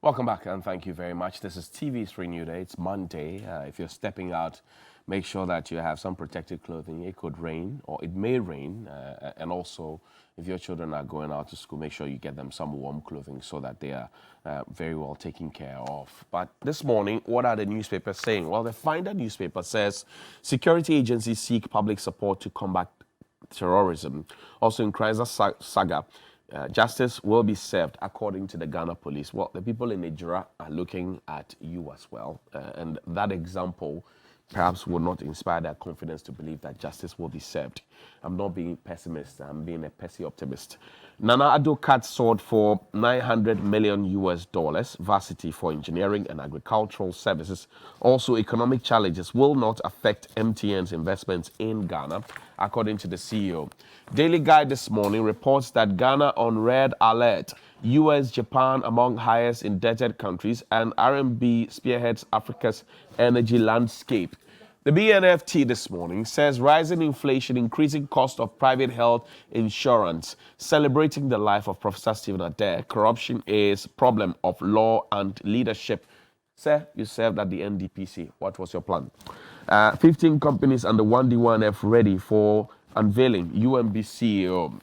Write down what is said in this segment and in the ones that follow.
Welcome back and thank you very much. This is TV3Newday. It's Monday. If you're stepping out, make sure that you have some protected clothing. It could rain or it may rain. And also, if your children are going out to school, make sure you get them some warm clothing so that they are very well taken care of. But this morning, what are the newspapers saying? Well, the Finder newspaper says security agencies seek public support to combat terrorism. Also in Chrysler saga, justice will be served according to the Ghana police. Well, the people in Nigeria are looking at you as well. And that example perhaps will not inspire their confidence to believe that justice will be served. I'm not being pessimist. I'm being a Pessy optimist. Nana Addo cut sold for $900 million US, varsity for engineering and agricultural services. Also, economic challenges will not affect MTN's investments in Ghana, according to the CEO. Daily Guide this morning reports that Ghana on red alert. US, Japan among highest indebted countries, and RMB spearheads Africa's energy landscape. The BNFT this morning says rising inflation, increasing cost of private health insurance, celebrating the life of Professor Stephen Adair. Corruption is problem of law and leadership. Sir, you served at the NDPC. What was your plan? 15 companies under 1D1F ready for unveiling, UMB CEO.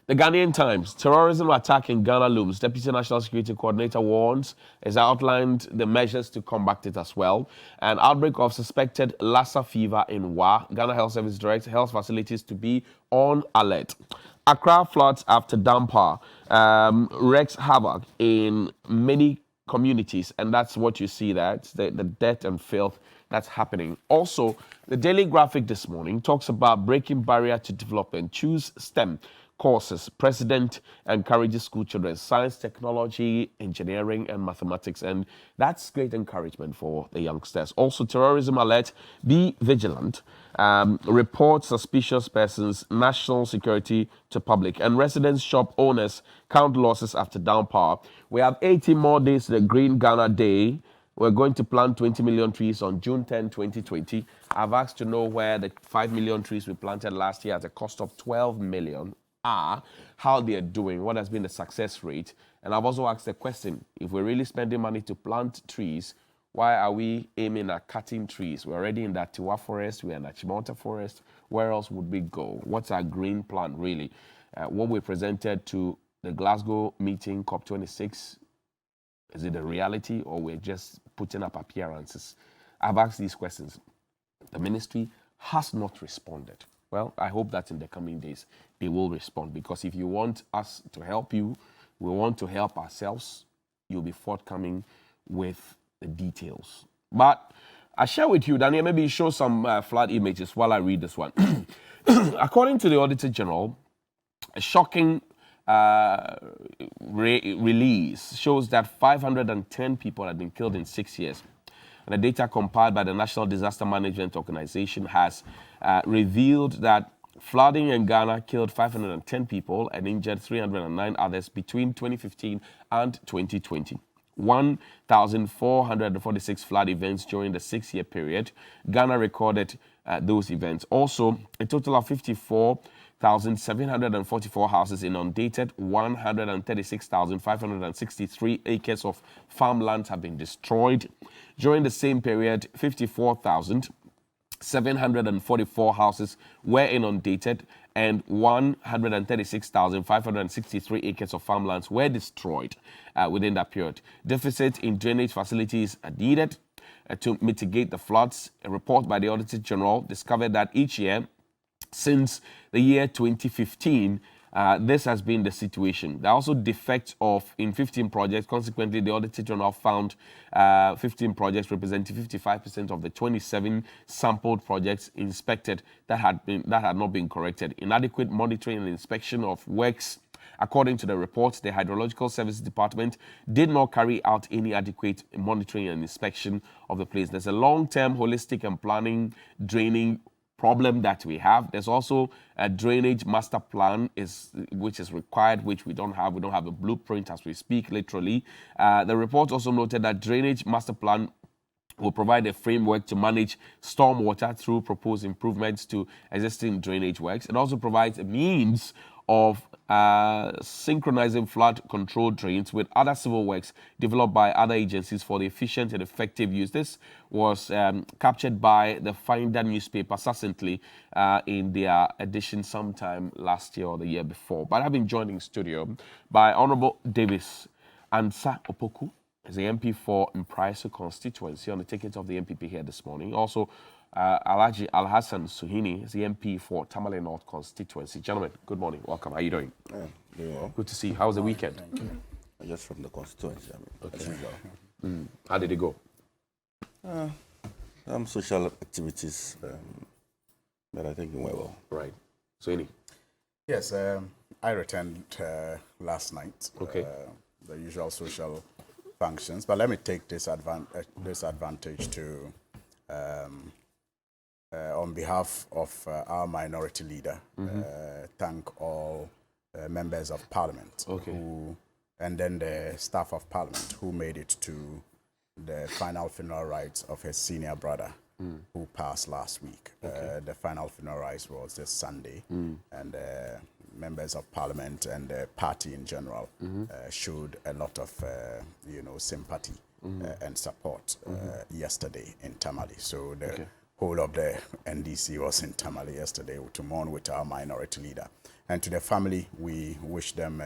The Ghanaian Times, terrorism attack in Ghana looms. Deputy National Security Coordinator warns, has outlined the measures to combat it as well. An outbreak of suspected Lassa fever in Wa. Ghana Health Service directs health facilities to be on alert. Accra floods after downpour wreaks havoc in many communities, and that's what you see there. It's the death and filth that's happening. Also, the Daily Graphic this morning talks about breaking barrier to development. Choose STEM courses. President encourages school children science, technology, engineering, and mathematics, and that's great encouragement for the youngsters. Also, terrorism alert, be vigilant. Report suspicious persons, national security to public, and residents, shop owners count losses after downpour. We have 80 more days to the Green Ghana Day. We're going to plant 20 million trees on June 10, 2020. I've asked to know where the 5 million trees we planted last year at a cost of 12 million are, how they are doing, what has been the success rate. And I've also asked the question, if we're really spending money to plant trees, why are we aiming at cutting trees? We're already in that Tiwa forest, we're in that Chimota forest. Where else would we go? What's our green plan really? What we presented to the Glasgow meeting, COP26, is it a reality or we're just putting up appearances? I've asked these questions. The ministry has not responded. Well, I hope that in the coming days they will respond, because if you want us to help you, we want to help ourselves, you'll be forthcoming with the details. But I share with you, Daniel, maybe show some flood images while I read this one. According to the Auditor General, a shocking release shows that 510 people have been killed in 6 years. And the data compiled by the National Disaster Management Organization has revealed that flooding in Ghana killed 510 people and injured 309 others between 2015 and 2020. 1,446 flood events during the 6-year period. Ghana recorded those events. Also, a total of 54,744 houses inundated, 136,563 acres of farmland have been destroyed. During the same period, 54,744 houses were inundated and 136,563 acres of farmlands were destroyed within that period. Deficit in drainage facilities are needed to mitigate the floods. A report by the Auditor General discovered that each year since the year 2015, this has been the situation. There are also defects in 15 projects. Consequently, the Auditor General found 15 projects representing 55% of the 27 sampled projects inspected that had not been corrected. Inadequate monitoring and inspection of works. According to the report, the Hydrological Services Department did not carry out any adequate monitoring and inspection of the place. There's a long-term holistic and planning draining problem that we have. There's also a drainage master plan which is required, which we don't have. We don't have a blueprint as we speak, literally. The report also noted that drainage master plan will provide a framework to manage stormwater through proposed improvements to existing drainage works. It also provides a means of synchronizing flood control drains with other civil works developed by other agencies for the efficient and effective use. This was captured by the Finder newspaper succinctly in their edition sometime last year or the year before. But I've been joined in studio by Honorable Davis Ansa Opoku, is the MP for Mpraiso constituency on the ticket of the MPP here this morning. Also, Alhaji Al-Hassan Suhini is the MP for Tamale North constituency. Gentlemen, good morning. Welcome. How are you doing? Doing well. Good to see you. How was the weekend? Thank you. Just from the constituency, as usual. How did it go? Some social activities that I think went well. Right. Suhini? Yes, I returned last night. Okay. The usual social functions, but let me take this advantage to on behalf of our minority leader, thank all members of parliament and then the staff of parliament who made it to the final funeral rites of his senior brother who passed last week. The final funeral rites was this Sunday, and members of parliament and the party in general showed a lot of sympathy and support yesterday in Tamale. So the whole of the NDC was in Tamale yesterday to mourn with our minority leader. And to the family, we wish them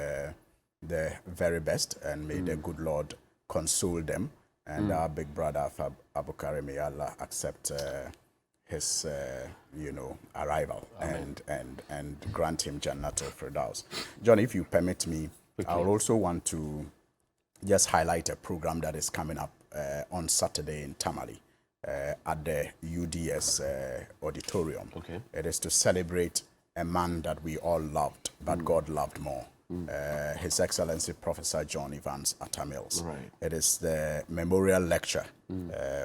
the very best, and may the good Lord console them. And our big brother, Abukari, may Allah accept his arrival and grant him Jannatul Firdaus. John, if you permit me, I would also want to just highlight a program that is coming up on Saturday in Tamale at the UDS auditorium. It is to celebrate a man that we all loved, but God loved more. His Excellency Professor John Evans Atta Mills. It is the memorial lecture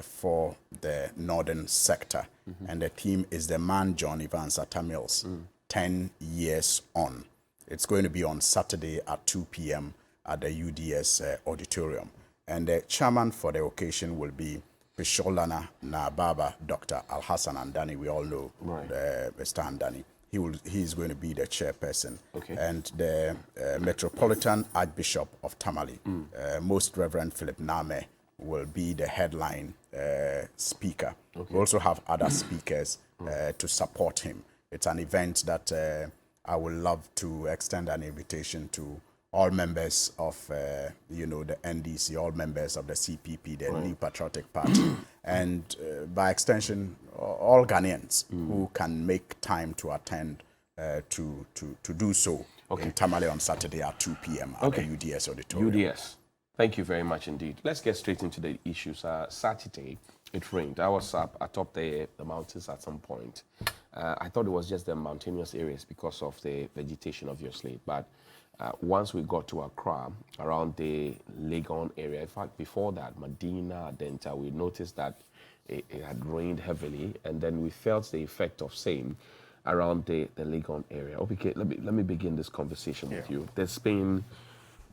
for the northern sector, and the theme is the man John Evans Atta Mills, 10 years on. It's going to be on Saturday at 2 p.m. at the UDS auditorium, and the chairman for the occasion will be Pisholana Nababa, Dr. Al-Hassan Andani. We all know Mr. Andani. He is going to be the chairperson. And the Metropolitan Archbishop of Tamale, Most Reverend Philip Name, will be the headline speaker. We also have other speakers to support him. It's an event that I would love to extend an invitation to all members of the NDC, all members of the CPP, the New Patriotic Party, and by extension, all Ghanaians who can make time to attend to do so in Tamale on Saturday at 2 p.m. at the UDS auditorium. UDS. Thank you very much indeed. Let's get straight into the issues. Saturday, it rained. I was up atop the mountains at some point. I thought it was just the mountainous areas because of the vegetation, obviously, but once we got to Accra, around the Legon area, in fact, before that, Medina, Denta, we noticed that it had rained heavily, and then we felt the effect of same around the Legon area. Okay, let me begin this conversation with you. There's been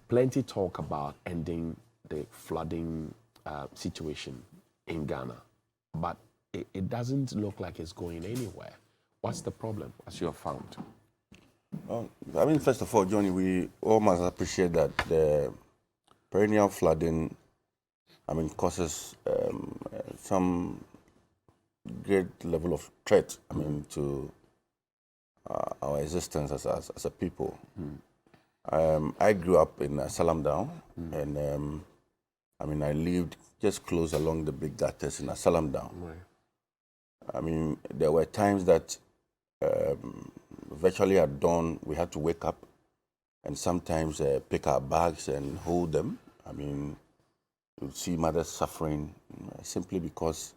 plenty talk about ending the flooding situation in Ghana, but it doesn't look like it's going anywhere. What's the problem, as you have found? Well, I mean, first of all, Johnny, we all must appreciate that the perennial flooding, causes some great level of threat, to our existence as a people. I grew up in Salam Down, and I lived just close along the big gutters in Salam Down. There were times that virtually at dawn, we had to wake up and sometimes pick our bags and hold them. You'd see mothers suffering simply because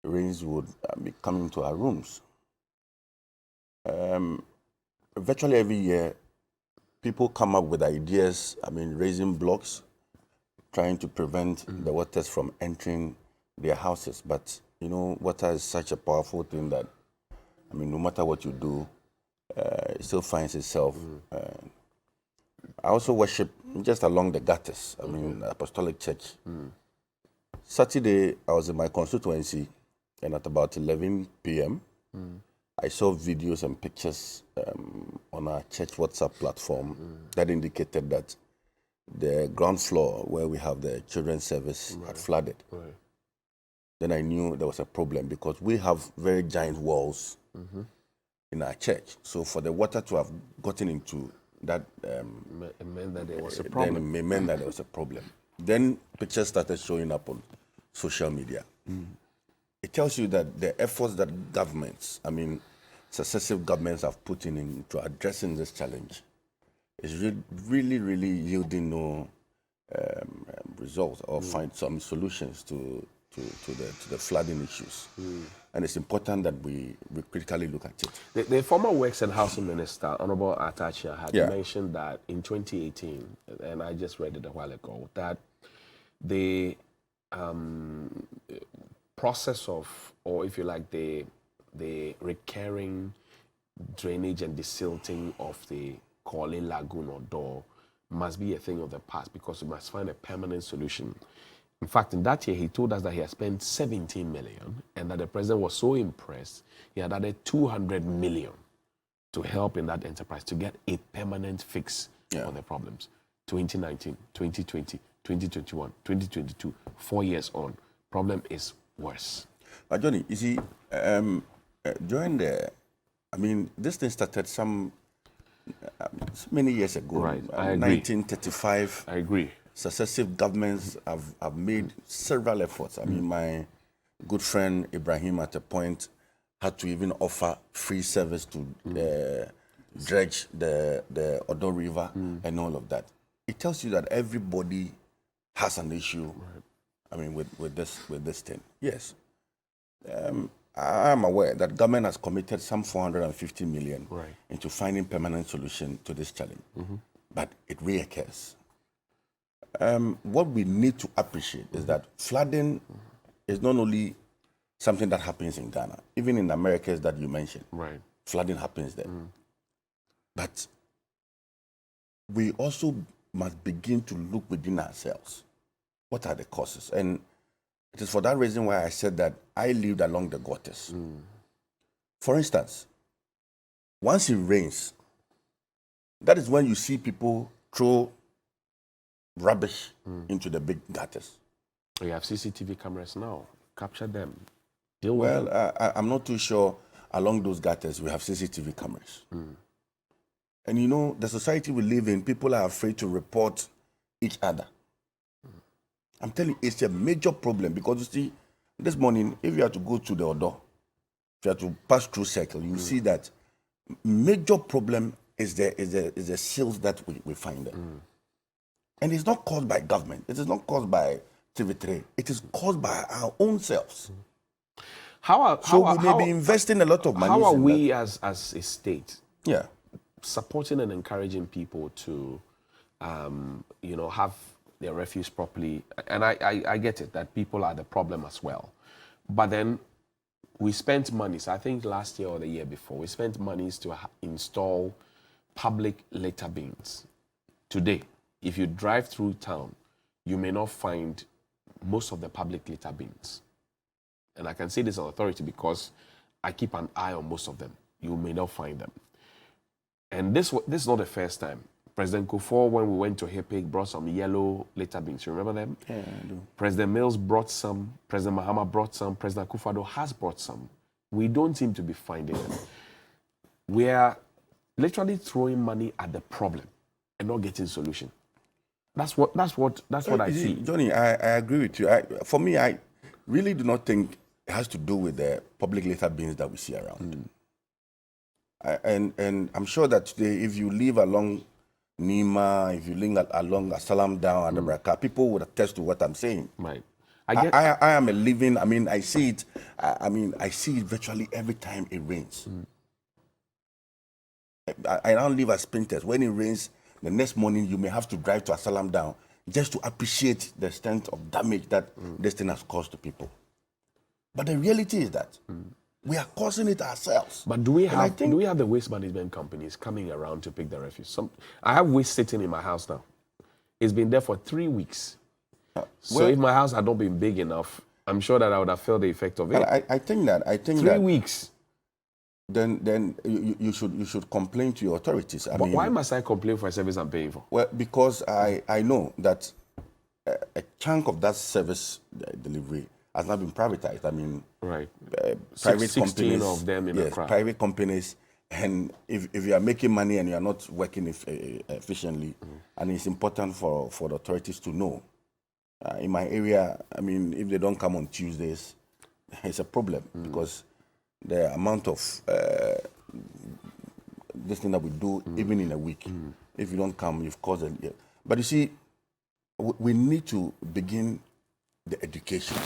rains would be coming to our rooms. Virtually every year, people come up with ideas, raising blocks, trying to prevent the waters from entering their houses. But, water is such a powerful thing that, no matter what you do, it still finds itself. I also worship just along the gutters, Apostolic Church. Saturday, I was in my constituency, and at about 11 p.m., I saw videos and pictures on on our church WhatsApp platform that indicated that the ground floor where we have the children's service had flooded. Right. Then I knew there was a problem because we have very giant walls in our church. So for the water to have gotten into that, It meant that there was a then problem. it meant that there was a problem. Then pictures started showing up on social media. It tells you that the efforts that governments, I mean, successive governments have put into addressing this challenge is really yielding no results or find some solutions to the flooding issues. And it's important that we critically look at it. The former Works and Housing Minister, Honorable Atachia, had Yeah. mentioned that in 2018, and I just read it a while ago, that the process of, or if you like, the recurring drainage and desilting of the Korle Lagoon or Door must be a thing of the past because we must find a permanent solution. In fact, in that year, he told us that he had spent 17 million and that the president was so impressed, he had added 200 million to help in that enterprise to get a permanent fix for the problems. 2019, 2020, 2021, 2022, 4 years on, problem is worse. But Johnny, you see, during this thing started so many years ago. Right, I agree. 1935. I agree. Successive governments have made several efforts. I mean, my good friend Ibrahim at a point had to even offer free service to dredge the Odo River and all of that. It tells you that everybody has an issue. I mean, with this thing. Yes, I am aware that government has committed some 450 million into finding permanent solution to this challenge, but it reoccurs. What we need to appreciate is that flooding is not only something that happens in Ghana, even in the Americas that you mentioned. Right. Flooding happens there. But we also must begin to look within ourselves. What are the causes? And it is for that reason why I said that I lived along the gutters. For instance, once it rains, that is when you see people throw rubbish into the big gutters. We have CCTV cameras now. Capture them. Deal with them. Well, I'm not too sure along those gutters we have CCTV cameras. And you know, the society we live in, people are afraid to report each other. I'm telling you, it's a major problem because you see, this morning, if you have to go to the Odo, if you have to pass through Circle, you see that major problem is the seals that we find there. And it's not caused by government. It is not caused by TV3. It is caused by our own selves. We may be investing a lot of money. How are we as a state supporting and encouraging people to, have their refuse properly? And I get it that people are the problem as well. But then we spent money. So I think last year or the year before, we spent monies to install public litter bins. Today, if you drive through town, you may not find most of the public litter bins. And I can say this on authority because I keep an eye on most of them. You may not find them. And this is not the first time. President Kufuor, when we went to Hipig, brought some yellow litter bins. You remember them? Yeah, I do. President Mills brought some. President Mahama brought some. President Akufo-Addo has brought some. We don't seem to be finding them. We are literally throwing money at the problem and not getting solution. That's what I see. Johnny, I agree with you. For me, I really do not think it has to do with the public litter bins that we see around. And I'm sure that today, if you live along Nima, if you live along Asalam down and the Braka, people would attest to what I'm saying. Right. I am a living, I see it, I see it virtually every time it rains. I now live at Sprinters. When it rains, the next morning you may have to drive to Asalam down just to appreciate the extent of damage that this thing has caused to people. But the reality is that we are causing it ourselves. But do we have the waste management companies coming around to pick the refuse? I have waste sitting in my house now. It's been there for 3 weeks. So if my house had not been big enough, I'm sure that I would have felt the effect of it. I think that 3 weeks. then you should complain to your authorities. I mean, why must I complain for a service I'm paying for? Well, because I know that a chunk of that service delivery has not been privatized. I mean, right, private 16 companies, of them in yes, Accra. private companies, and if you are making money and you are not working efficiently, and it's important for the authorities to know. In my area, I mean, if they don't come on Tuesdays, it's a problem because the amount of this thing that we do, even in a week, if you don't come, you've caused a... But you see, we need to begin the education.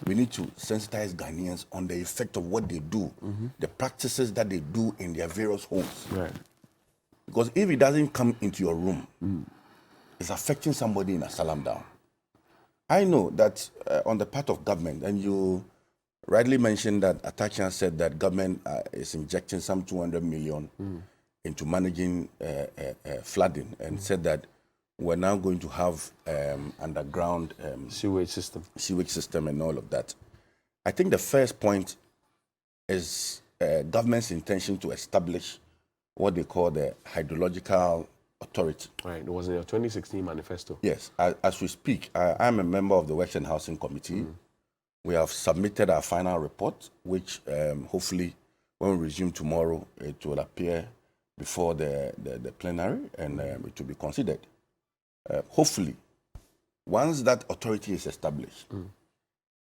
We need to sensitize Ghanaians on the effect of what they do, the practices that they do in their various homes. Right. Because if it doesn't come into your room, it's affecting somebody in a salam down. I know that on the part of government, and you rightly mentioned that Atachian said that government is injecting some 200 million into managing flooding, and said that we're now going to have underground Sewage system and all of that. I think the first point is government's intention to establish what they call the hydrological authority. Right, it was in your 2016 manifesto. Yes, as we speak, I'm a member of the Works and Housing Committee. We have submitted our final report, which hopefully, when we resume tomorrow, it will appear before the plenary, and it will be considered. Hopefully, once that authority is established,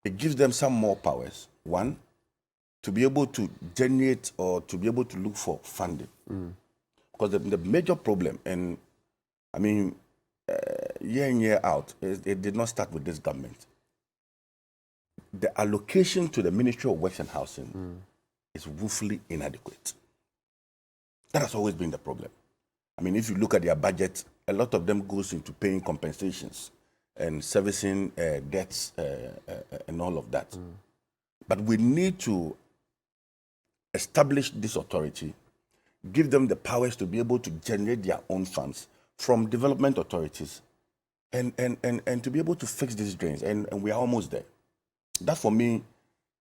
it gives them some more powers. One, to be able to generate or to be able to look for funding. Because the major problem, and I mean, year in, year out, it did not start with this government. The allocation to the Ministry of Works and Housing is woefully inadequate. That has always been the problem. I mean, if you look at their budget, a lot of them goes into paying compensations and servicing debts and all of that. But we need to establish this authority, give them the powers to be able to generate their own funds from development authorities and to be able to fix these drains. And we are almost there. That, for me,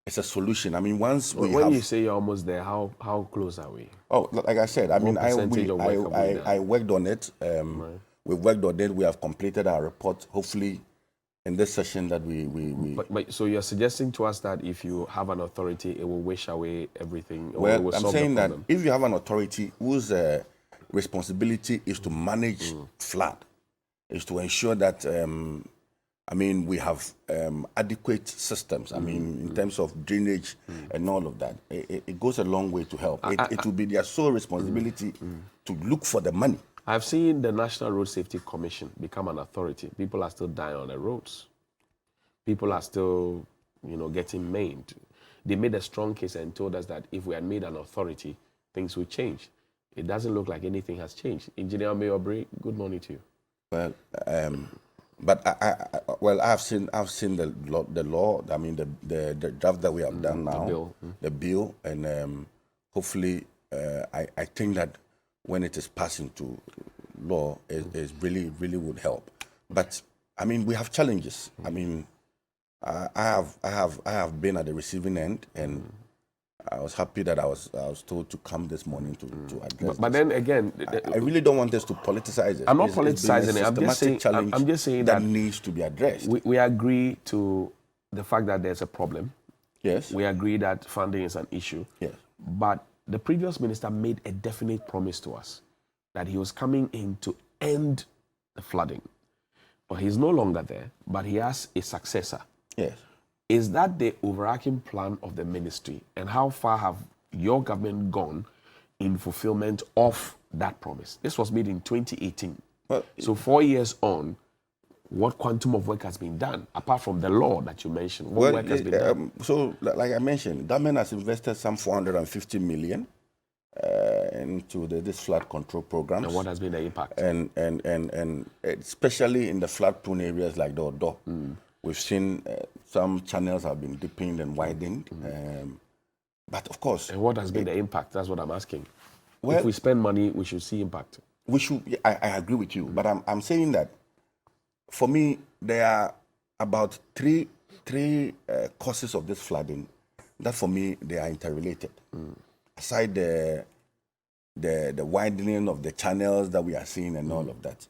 is a solution. I mean, once we When you say you're almost there, how close are we? Oh, like I said, I mean, I worked on it. Right. We worked on it. We have completed our report. Hopefully, in this session that we But so you're suggesting to us that if you have an authority, it will wish away everything? Or it Well, will I'm solve saying the that problem? if you have an authority whose responsibility is to manage flood, is to ensure that, I mean, we have adequate systems, I mean, in terms of drainage and all of that, it goes a long way to help. It will be their sole responsibility to look for the money. I've seen the National Road Safety Commission become an authority. People are still dying on the roads. People are still, getting maimed. They made a strong case and told us that if we had made an authority, things would change. It doesn't look like anything has changed. Engineer Mayor Bray, good morning to you. Well, but I've seen the law. I mean, the draft that we have done now, the bill, and hopefully, I think that when it is passed into law, it really would help. But I mean, we have challenges. I mean, I have been at the receiving end, and I was happy that I was told to come this morning to address. But then again, I really don't want us to politicize it. I'm not politicizing it. I'm just saying that needs to be addressed. We agree to the fact that there's a problem. Yes. We agree that funding is an issue. Yes. But the previous minister made a definite promise to us that he was coming in to end the flooding. But he's no longer there, but he has a successor. Yes. Is that the overarching plan of the ministry? And how far have your government gone in fulfillment of that promise? This was made in 2018. Well, so 4 years on, what quantum of work has been done, apart from the law that you mentioned? What work has been done? So, like I mentioned, government has invested some 450 million into this flood control programs. And what has been the impact? And especially in the flood-prone areas like the Odo, we've seen some channels have been deepened and widened. But of course... And what has been the impact? That's what I'm asking. Well, if we spend money, we should see impact. We should. I agree with you. But I'm saying that, for me, there are about three causes of this flooding that, for me, they are interrelated. aside the widening of the channels that we are seeing and all of that,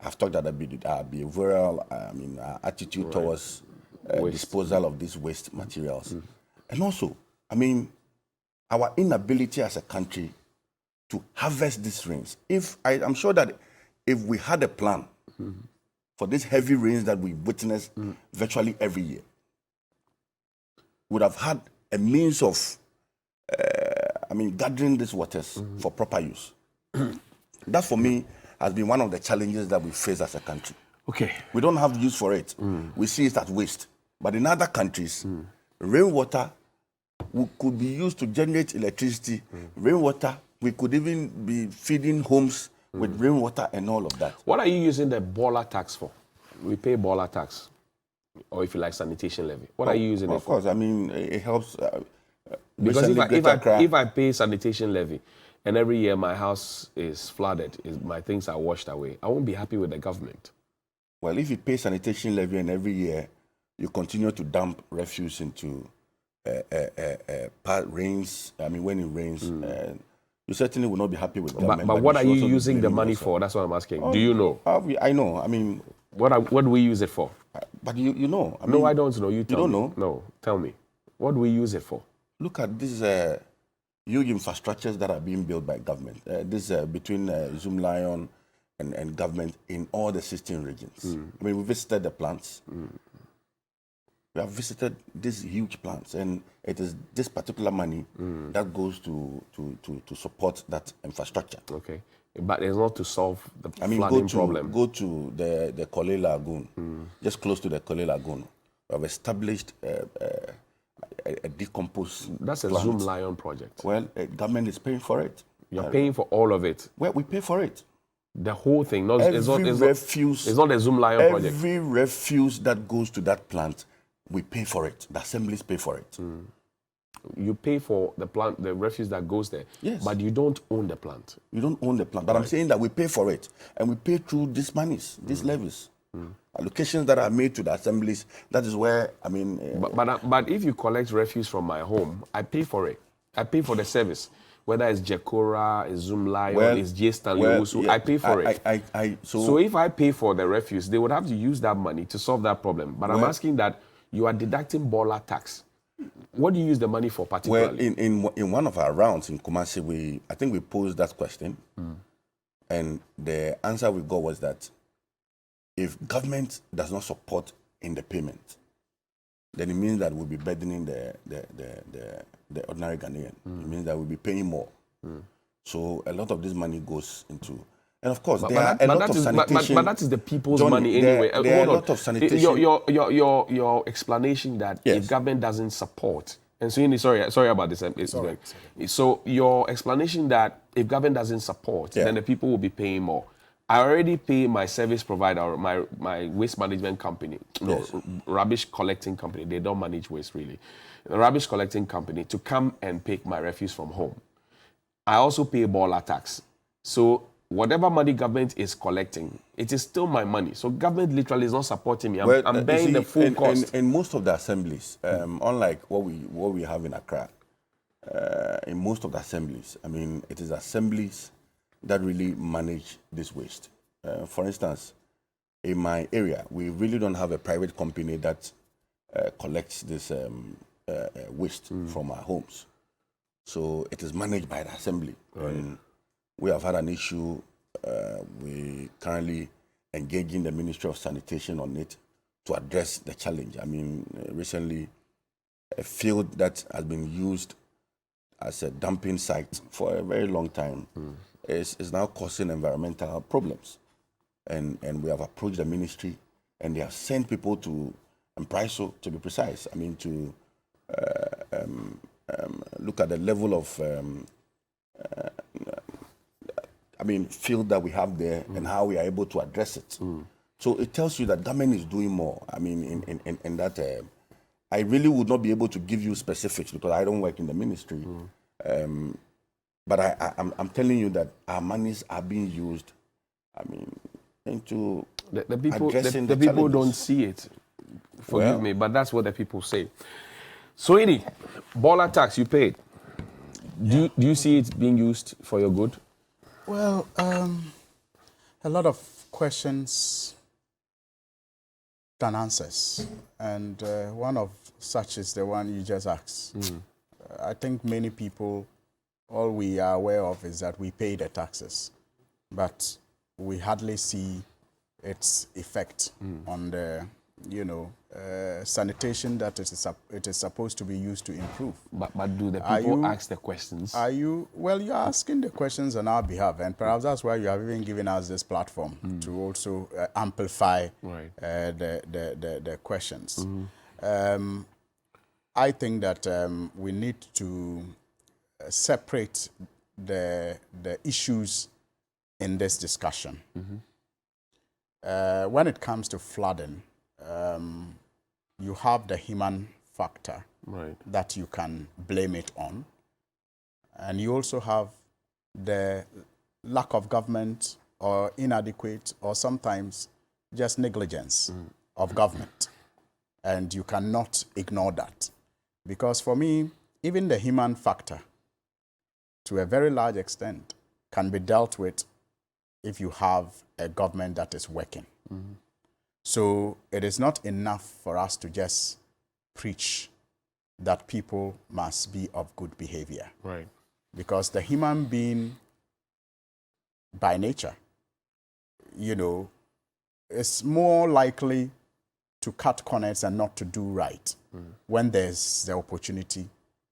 I've talked about our behavioral, our attitude towards disposal of these waste materials. And also, our inability as a country to harvest these rains. I'm sure that if we had a plan for these heavy rains that we witness virtually every year, we would have had a means of, gathering these waters for proper use. That, for me, has been one of the challenges that we face as a country. Okay. We don't have use for it. We see it as waste. But in other countries, rainwater could be used to generate electricity. Rainwater, we could even be feeding homes with rainwater and all of that. What are you using the boiler tax for? We pay boiler tax, or if you like, sanitation levy. What are you using it for? Of course, it helps. Because if I pay sanitation levy, and every year my house is flooded, my things are washed away, I won't be happy with the government. Well, if you pay sanitation levy and every year you continue to dump refuse into rains, when it rains, you certainly will not be happy with government. But what are you using the money for? That's what I'm asking. Do you know? I know. What do we use it for? But you know. No, I don't know. You don't know? No, tell me. What do we use it for? Look at these huge infrastructures that are being built by government. Between Zoom Lion and government in all the 16 regions. We visited the plants. We have visited these huge plants, and it is this particular money that goes to support that infrastructure. Okay, but it's not to solve the flooding problem. Go to the Kole Lagoon, just close to the Kole Lagoon. We have established a decomposed That's a plant. Zoom Lion project. Well, government is paying for it. You're paying for all of it. Well, we pay for it. The whole thing. It's not a Zoom Lion project. Every refuse that goes to that plant, we pay for it. The assemblies pay for it. You pay for the plant, the refuse that goes there. Yes. But you don't own the plant. You don't own the plant. But I'm saying that we pay for it. And we pay through these monies, these levies. Allocations that are made to the assemblies, that is where, But if you collect refuse from my home, I pay for it. I pay for the service. Whether it's Jekora, it's Zoom Lion, it's J. Stanley, I pay for it. So if I pay for the refuse, they would have to use that money to solve that problem. But I'm asking that you are deducting boiler tax. What do you use the money for particularly? Well, in one of our rounds in Kumasi, I think we posed that question. And the answer we got was that if government does not support in the payment, then it means that we'll be burdening the ordinary Ghanaian. It means that we'll be paying more. So a lot of this money goes into... And of course, there are a lot of sanitation... But that is the people's money anyway. There are a lot of sanitation... Your explanation that if government doesn't support... And so, sorry about this. So your explanation that if government doesn't support, then the people will be paying more. I already pay my service provider, my waste management company, rubbish collecting company. They don't manage waste really. The rubbish collecting company to come and pick my refuse from home. I also pay boiler tax. So whatever money government is collecting, it is still my money. So government literally is not supporting me. I'm bearing the full cost. In most of the assemblies, unlike what we have in Accra, in most of the assemblies, it is assemblies that really manage this waste. For instance, in my area, we really don't have a private company that collects this waste from our homes. So it is managed by the assembly. And we have had an issue. We currently engaging the Ministry of Sanitation on it to address the challenge. Recently, a field that has been used as a dumping site for a very long time is now causing environmental problems. And we have approached the ministry, and they have sent people to Mpriso, to be precise, to look at the level of field that we have there and how we are able to address it. So it tells you that government is doing more. In that, I really would not be able to give you specifics because I don't work in the ministry. But I'm telling you that our monies are being used, into the people. The people don't see it. Forgive me, but that's what the people say. So, Edie, boiler tax you paid. Do you see it being used for your good? Well, a lot of questions than answers, and one of such is the one you just asked. I think many people, all we are aware of is that we pay the taxes, but we hardly see its effect on the, sanitation that it is supposed to be used to improve. But do the people ask the questions? Well, you're asking the questions on our behalf, and perhaps that's why you have even given us this platform to also amplify the questions. I think that we need to separate the issues in this discussion. When it comes to flooding, you have the human factor that you can blame it on. And you also have the lack of government or inadequate or sometimes just negligence of government. And you cannot ignore that. Because for me, even the human factor, to a very large extent, can be dealt with if you have a government that is working. So it is not enough for us to just preach that people must be of good behavior. Because the human being, by nature, is more likely to cut corners and not to do right when there's the opportunity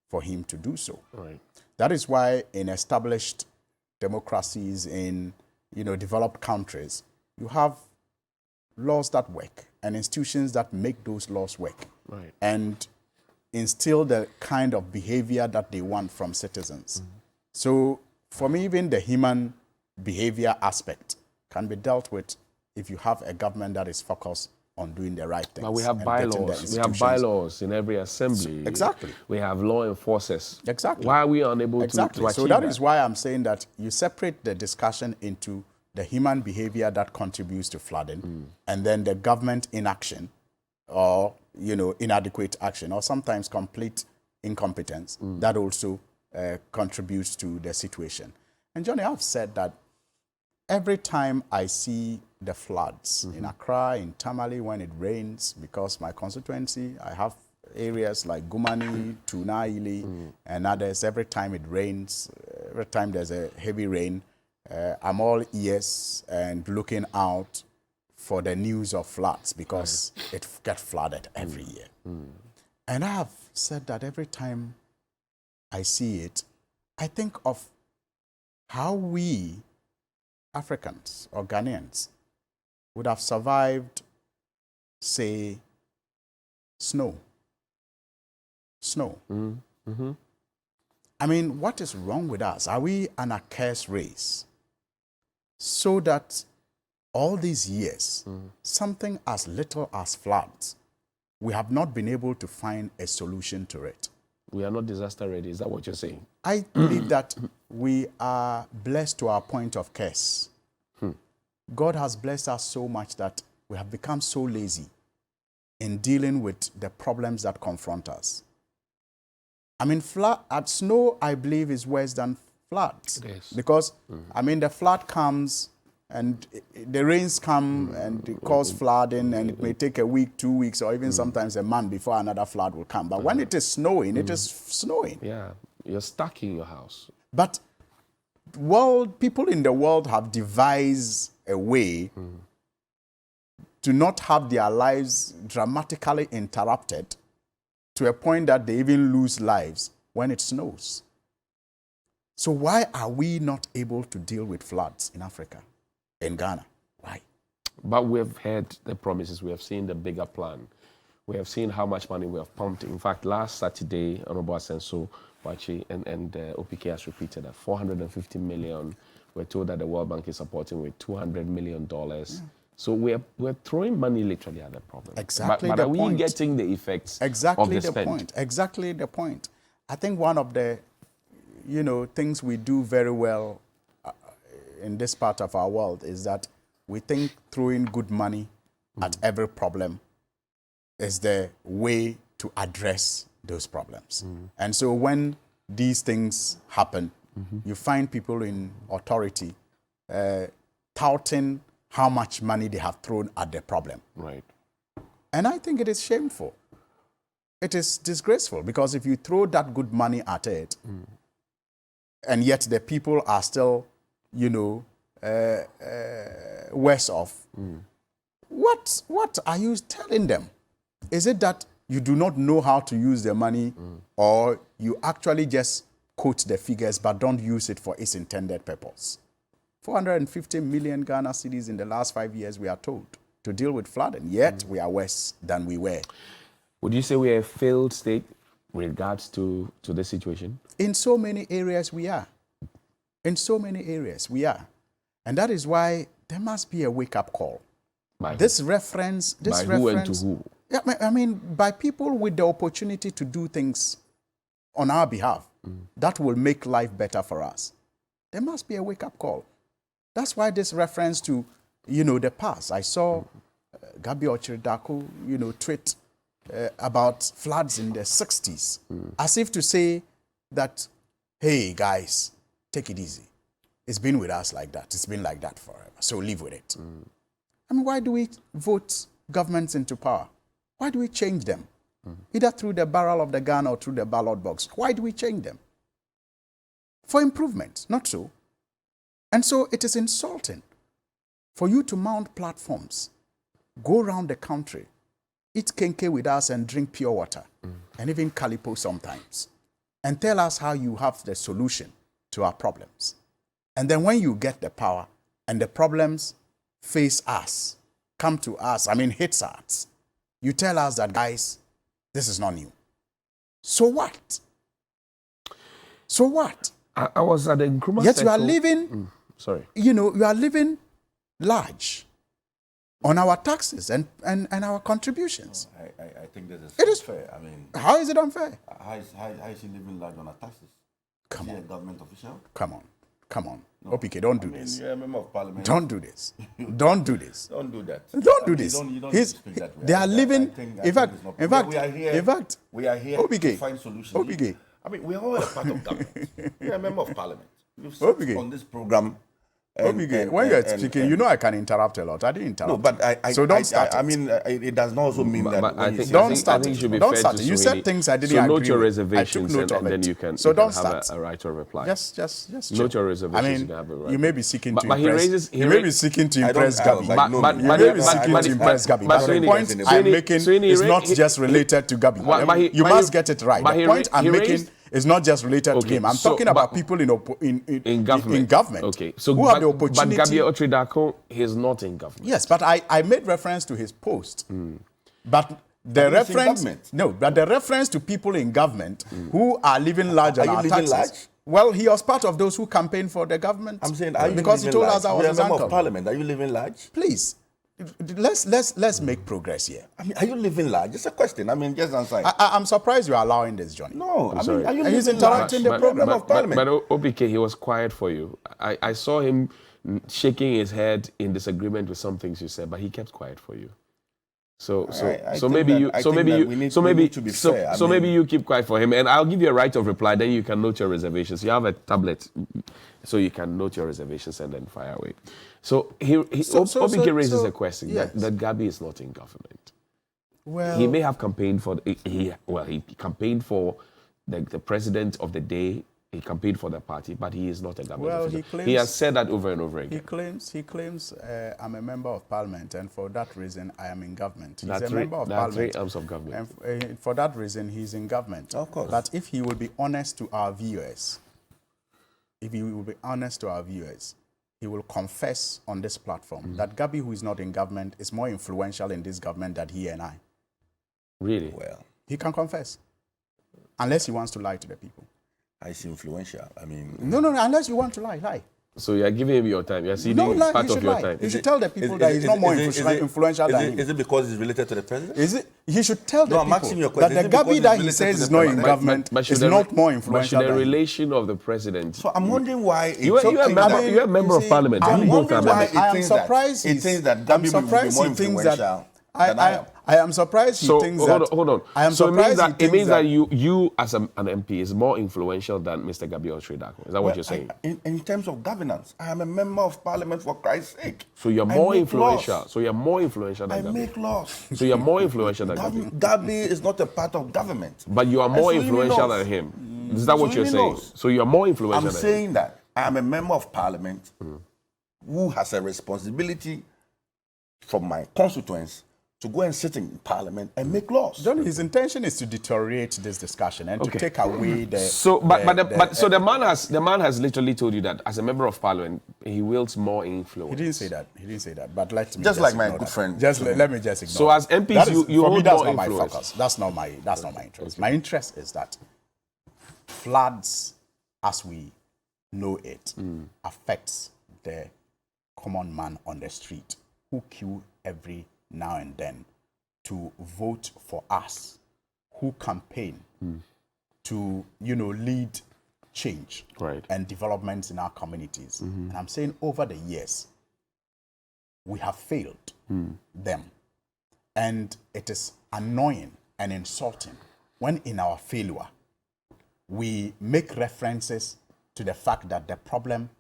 for him to do so. That is why in established democracies, in developed countries, you have laws that work and institutions that make those laws work and instill the kind of behavior that they want from citizens. So for me, even the human behavior aspect can be dealt with if you have a government that is focused on doing the right things. But we have bylaws. We have bylaws in every assembly. Exactly. We have law enforcers. Exactly. Why are we unable to achieve so that is why I'm saying that you separate the discussion into the human behavior that contributes to flooding and then the government inaction or, inadequate action or sometimes complete incompetence that also contributes to the situation. And Johnny, I've said that every time I see the floods in Accra, in Tamale, when it rains, because my constituency, I have areas like Gumani, Tunaili, and others. Every time it rains, every time there's a heavy rain, I'm all ears and looking out for the news of floods because it gets flooded every year. And I have said that every time I see it, I think of how we Africans or Ghanaians would have survived, say, snow. I mean, what is wrong with us? Are we an accursed race? So that all these years, something as little as floods, we have not been able to find a solution to it. We are not disaster ready. Is that what you're saying? I believe that we are blessed to our point of curse. God has blessed us so much that we have become so lazy in dealing with the problems that confront us. I mean, snow, I believe, is worse than floods. Yes. Because, I mean, the flood comes and the rains come and it cause flooding, and it may take a week, 2 weeks, or even sometimes a month before another flood will come. But when it is snowing, it is snowing. Yeah, you're stuck in your house. But people in the world have devised a way to not have their lives dramatically interrupted to a point that they even lose lives when it snows. So why are we not able to deal with floods in Africa, in Ghana? Why? But we've heard the promises. We have seen the bigger plan. We have seen how much money we have pumped. In fact, last Saturday, Honorable Asenso Wachi and OPK has repeated that 450 million. We're told that the World Bank is supporting with $200 million. So we're throwing money literally at the problem. Exactly but the are we point. Getting the effects exactly of the the spend? Point. Exactly the point. I think one of the, things we do very well in this part of our world is that we think throwing good money at every problem is the way to address those problems. And so when these things happen, you find people in authority touting how much money they have thrown at the problem. Right. And I think it is shameful. It is disgraceful, because if you throw that good money at it, and yet the people are still, you know, worse off, what are you telling them? Is it that you do not know how to use the money, or you actually just quote the figures but don't use it for its intended purpose? 450 million Ghana cedis in the last 5 years, we are told, to deal with flooding, yet we are worse than we were. Would you say we are a failed state with regards to this situation? In so many areas we are. In so many areas we are. And that is why there must be a wake-up call. By This who? reference... By who and to who? Yeah, I mean, by people with the opportunity to do things on our behalf that will make life better for us. There must be a wake-up call. That's why this reference to, you know, the past. I saw Gabi Ochiridako, you know, tweet about floods in the 60s, as if to say that, hey, guys, take it easy. It's been with us like that. It's been like that forever. So live with it. I mean, why do we vote governments into power? Why do we change them? Either through the barrel of the gun or through the ballot box. Why do we change them? For improvement, not so. And so it is insulting for you to mount platforms, go around the country, eat kenke with us and drink pure water, and even calipo sometimes, and tell us how you have the solution to our problems. And then when you get the power and the problems face us, come to us, I mean hits us, you tell us that, guys, this is not new. So what? So what? I was at the Nkrumah Yet Circle. you are living, Sorry. you know, you are living large on our taxes and our contributions. I think this is It is fair. I mean, How is it unfair? how is he living large on our taxes? Come Is he on. a government official? Come on. Come on. OPK, don't do this. You're a member of parliament. Don't do this. Don't do this. Don't do that. Don't do I mean, this. You don't He's- speak that way. they are living. I think it's not- we are here. We are here OPK, to find solutions. OPK. I mean, we are all a part of government. We are a member of parliament. You've sat OPK. on this program. OPK, when you're speaking, you know I can interrupt a lot. I didn't interrupt. No, but so don't start I it. mean, it does not also mean that. But when I you think, say Don't I start think it. it should be Don't fair start to it. You Suhuyini. said things I didn't so agree note your with. I reservations took note of and then it. you can, So you don't can have start. a right to reply. Just Note chill. your I reservations. mean, you can have a right. you may be seeking to But he impress. raises- he you may ra- be seeking to I don't- impress I Gabi. don't- no, You may be seeking to impress Gabi. But the Suhuyini- point Suhuyini- I'm making Suhuyini, is he not ra- just related to Gabi. But he- You but must he- get it right. but The he point ra- I'm he making raised- is not just related to Okay, him. I'm so- talking about but- people in government. government. Okay. So who have the opportunity. But Gabi Ochiridako is not in government. Yes, but I made reference to his post. But the But he's in reference, government. no, but the reference to people in government who are living large on Are you our living taxes. large? Well, he was part of those who campaigned for the government. I'm saying, are you because he living told large? us I was You're a his member uncle. of parliament. Are you living large? Please, let's make progress here. I mean, are you living large? It's a question. I mean, just answer. I'm surprised you're allowing this, Johnny. No, I sorry. mean, are you And he's living interrupting large? the program. Member of parliament. But OPK, he was quiet for you. I saw him shaking his head in disagreement with some things you said, but he kept quiet for you. So I so think maybe that- you I so think maybe that you we need- so we maybe need to be so, fair. I so maybe mean- you keep quiet for him, and I'll give you a right of reply. Then you can note your reservations. You have a tablet, so you can note your reservations and then fire away. So OPK raises a question yes. that Gabi is not in government. Well, He may have campaigned for he campaigned for the president of the day. He campaigned for the party, but he is not a government Well, official. he claims- He has said that over and over again. He claims I'm a member of parliament, and for that reason I am in government. He's There are a member of there are three parliament. arms of government. And for that reason, he's in government. Of course. But if he will be honest to our viewers, he will confess on this platform that Gabi, who is not in government, is more influential in this government than he and I. Really? Well, He can confess. Unless he wants to lie to the people. it's influential. I mean, No, unless you want to lie. So you are giving him your time. You are ceding No, lie, part you of should your lie. time. You should tell the people that he's not more influential than him. Is it because he's related to the president? Is it? He should tell the No, I'm asking you a people that question. the Is it Gabi because that he's he related says to is the not in president? government But is should not more But influential should the than him. relation of the president? So I'm wondering why it's You are a something member. that- You are a member You of see, parliament. I'm You both are wondering why members. it I am thinks that- surprised. it thinks that Gabi will be more influential than I am. I am surprised he thinks that. Hold on. I am so surprised it means that you as an MP is more influential than Mr. Gabriel Tredako. Is that what you're saying? In terms of governance, I am a member of parliament for Christ's sake. So you're more influential. So you're more influential than I Gabriel. make laws. So you're more influential than Gabriel. Gabriel is not a part of government. But you are more influential than him. Is that what you're saying? So you're more influential than him. I'm saying that I am a member of parliament who has a responsibility from my constituents to go and sit in parliament and make laws. John, his intention is to deteriorate this discussion and to take away the. So, the man has literally told you that as a member of parliament, he wields more influence. He didn't say that. He didn't say that. But let me just like my good friend. Let me just ignore. So as MPs, you hold that's more not influence. my focus. That's not my interest. Okay. My interest is that floods, as we know it, affects the common man on the street who queue every now and then to vote for us, who campaign to, lead change and developments in our communities. And I'm saying over the years, we have failed them. And it is annoying and insulting when in our failure, we make references to the fact that the problem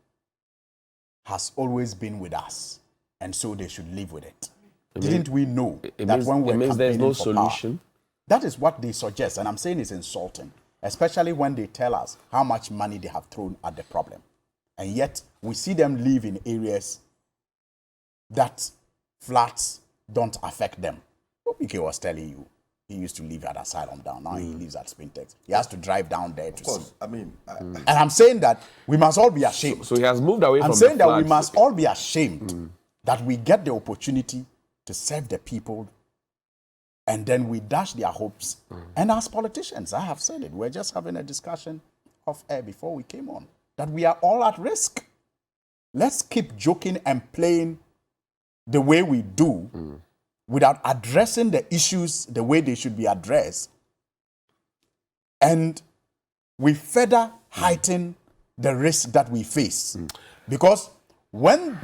has always been with us, and so they should live with it. Didn't we know that when we're campaigning there's no for solution? Power, that is what they suggest, and I'm saying it's insulting, especially when they tell us how much money they have thrown at the problem. And yet, we see them live in areas that floods don't affect them. Obike was telling you, he used to live at Asylum Down. Now he lives at Spintex. He has to drive down there to see. I mean, and I'm saying that we must all be ashamed. So he has moved away from the I'm saying that floods. we must all be ashamed that we get the opportunity to serve the people and then we dash their hopes. And as politicians, I have said it, we're just having a discussion off air before we came on, that we are all at risk. Let's keep joking and playing the way we do without addressing the issues the way they should be addressed. And we further heighten the risk that we face. Because when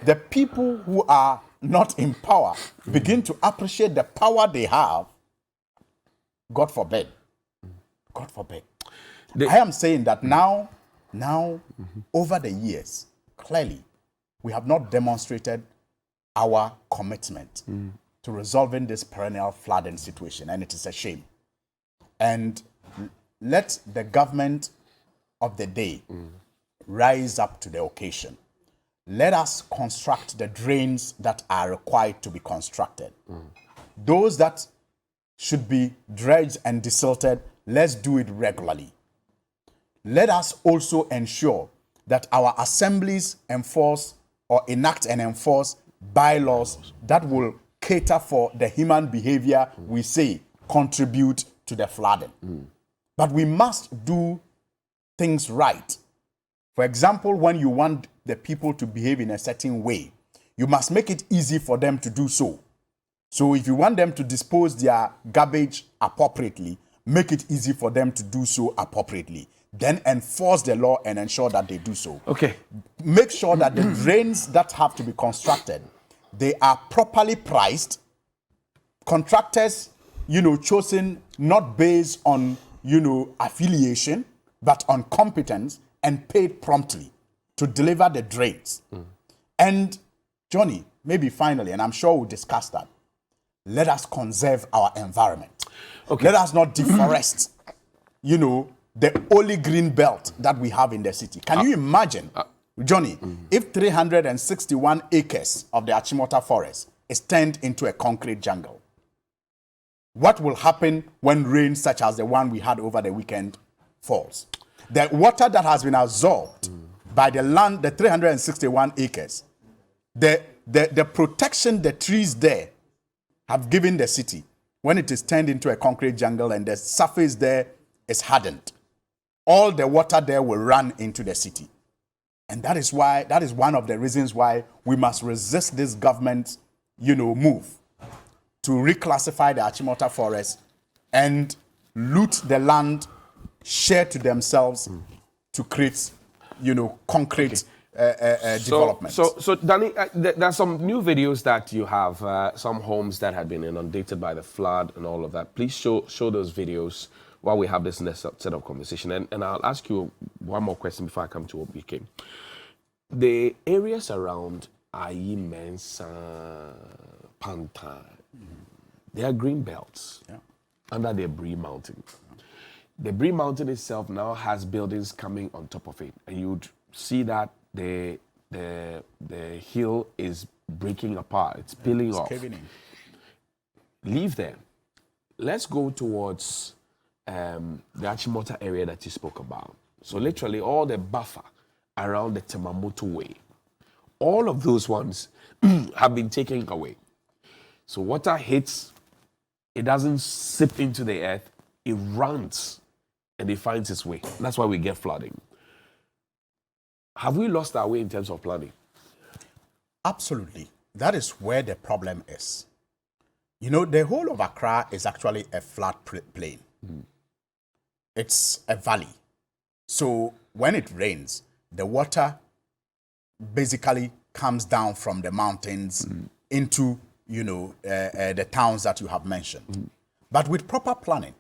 the people who are not in power begin to appreciate the power they have, God forbid. God forbid. I am saying that now, over the years, clearly, we have not demonstrated our commitment to resolving this perennial flooding situation, and it is a shame. And let the government of the day rise up to the occasion. Let us construct the drains that are required to be constructed. Those that should be dredged and desilted, let's do it regularly. Let us also ensure that our assemblies enforce or enact and enforce bylaws that will cater for the human behavior we say contribute to the flooding. But we must do things right. For example, when you want the people to behave in a certain way, you must make it easy for them to do so. So if you want them to dispose their garbage appropriately, make it easy for them to do so appropriately. Then enforce the law and ensure that they do so. Okay. Make sure that the drains that have to be constructed, they are properly priced. Contractors, chosen not based on, affiliation, but on competence and paid promptly to deliver the drains. And Johnny, maybe finally, and I'm sure we'll discuss that, let us conserve our environment. Okay. Let us not deforest, the only green belt that we have in the city. Can you imagine, Johnny, if 361 acres of the Achimota forest is turned into a concrete jungle? What will happen when rain such as the one we had over the weekend falls? The water that has been absorbed by the land, the 361 acres, the protection the trees there have given the city, when it is turned into a concrete jungle and the surface there is hardened, all the water there will run into the city. And that is one of the reasons why we must resist this government's, move to reclassify the Achimota forest and loot the land, share to themselves to create, concrete development. So Danny, there's some new videos that you have, some homes that have been inundated by the flood and all of that. Please show those videos while we have this next set of conversation. And I'll ask you one more question before I come to OBK. The areas around Ayi, Mensa, Panta, they are green belts under the Bree Mountain. The Bree Mountain itself now has buildings coming on top of it, and you'd see that the hill is breaking apart. It's peeling off. Caving in. Leave there. Let's go towards the Achimota area that you spoke about. So literally all the buffer around the Temamoto Way, all of those ones have been taken away. So water hits, it doesn't sip into the earth, it runs and it finds its way. That's why we get flooding. Have we lost our way in terms of planning? Absolutely. That is where the problem is. You know, the whole of Accra is actually a flat plain. It's a valley. So when it rains, the water basically comes down from the mountains into, you know, the towns that you have mentioned. But with proper planning,